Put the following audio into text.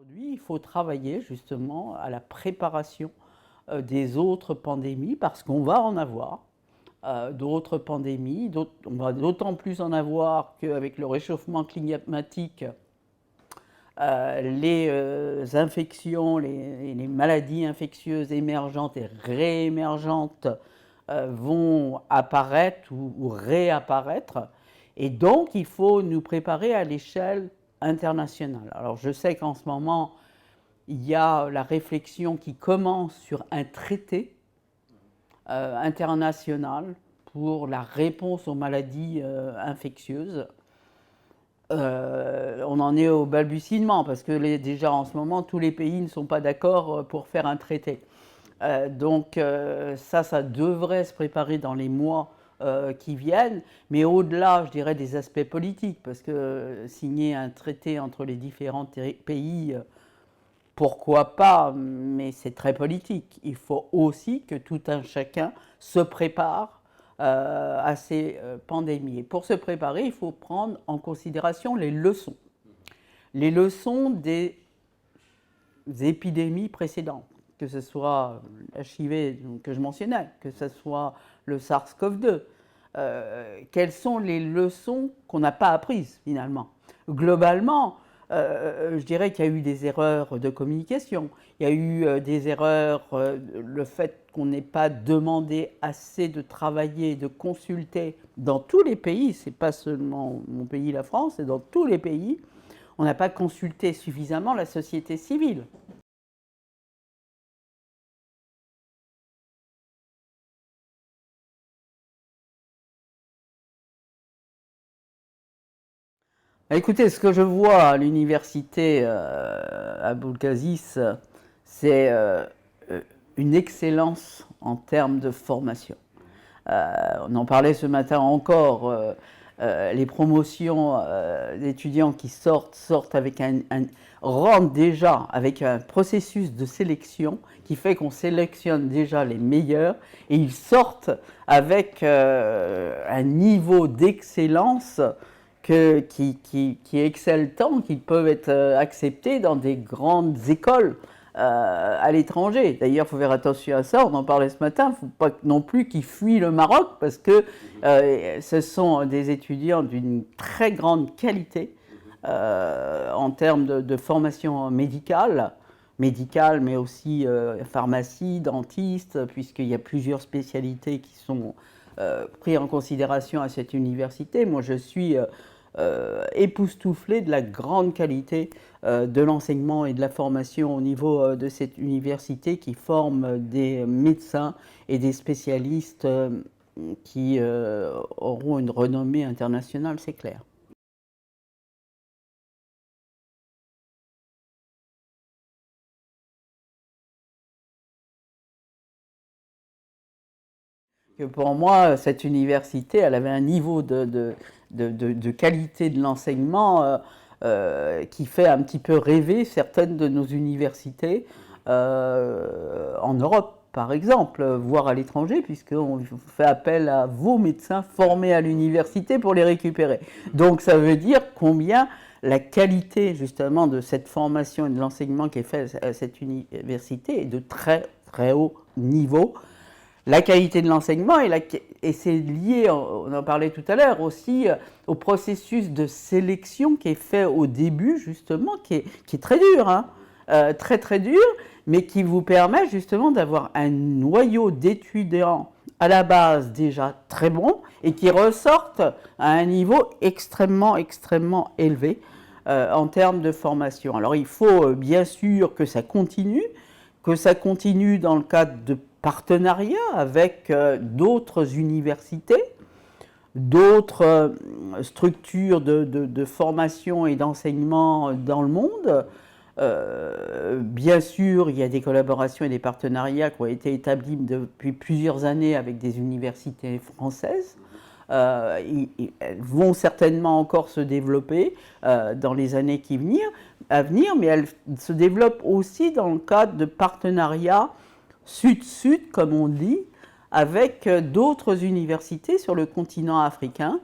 Aujourd'hui, il faut travailler justement à la préparation des autres pandémies parce qu'on va en avoir d'autres pandémies. On va d'autant plus en avoir qu'avec le réchauffement climatique, les infections, les maladies infectieuses émergentes et réémergentes vont apparaître ou réapparaître. Et donc, il faut nous préparer à l'échelle internationale. Alors, je sais qu'en ce moment, il y a la réflexion qui commence sur un traité international pour la réponse aux maladies infectieuses. On en est au balbutiement parce que déjà en ce moment, tous les pays ne sont pas d'accord pour faire un traité. Donc ça devrait se préparer dans les mois qui viennent, mais au-delà, je dirais, des aspects politiques, parce que signer un traité entre les différents pays, pourquoi pas, mais c'est très politique. Il faut aussi que tout un chacun se prépare à ces pandémies. Et pour se préparer, il faut prendre en considération les leçons. Les leçons des épidémies précédentes, que ce soit l'HIV que je mentionnais, que ce soit le SARS-CoV-2. Quelles sont les leçons qu'on n'a pas apprises finalement? Globalement, je dirais qu'il y a eu des erreurs de communication, il y a eu des erreurs, le fait qu'on n'ait pas demandé assez de travailler, de consulter dans tous les pays, c'est pas seulement mon pays, la France, c'est dans tous les pays, on n'a pas consulté suffisamment la société civile. Écoutez, ce que je vois à l'université à Boulgaris, c'est une excellence en termes de formation. On en parlait ce matin encore, les promotions d'étudiants qui sortent avec rentrent déjà avec un processus de sélection qui fait qu'on sélectionne déjà les meilleurs et ils sortent avec un niveau d'excellence qui excelle tant qu'ils peuvent être acceptés dans des grandes écoles à l'étranger. D'ailleurs, il faut faire attention à ça, on en parlait ce matin, il ne faut pas non plus qu'ils fuient le Maroc parce que ce sont des étudiants d'une très grande qualité en termes de formation médicale, mais aussi pharmacie, dentiste, puisqu'il y a plusieurs spécialités qui sont prises en considération à cette université. Moi, je suis époustouflé de la grande qualité de l'enseignement et de la formation au niveau de cette université qui forme des médecins et des spécialistes qui auront une renommée internationale, c'est clair. Que pour moi, cette université, elle avait un niveau de qualité de l'enseignement qui fait un petit peu rêver certaines de nos universités en Europe, par exemple, voire à l'étranger, puisqu'on fait appel à vos médecins formés à l'université pour les récupérer. Donc ça veut dire combien la qualité justement de cette formation et de l'enseignement qui est fait à cette université est de très très haut niveau. La qualité de l'enseignement et c'est lié, on en parlait tout à l'heure aussi, au processus de sélection qui est fait au début justement, qui est très dur, hein, très très dur, mais qui vous permet justement d'avoir un noyau d'étudiants à la base déjà très bon et qui ressortent à un niveau extrêmement extrêmement élevé en termes de formation. Alors il faut bien sûr que ça continue dans le cadre de partenariats avec d'autres universités, d'autres structures de formation et d'enseignement dans le monde. Bien sûr, il y a des collaborations et des partenariats qui ont été établis depuis plusieurs années avec des universités françaises. Elles vont certainement encore se développer dans les années à venir, mais elles se développent aussi dans le cadre de partenariats sud-sud, comme on dit, avec d'autres universités sur le continent africain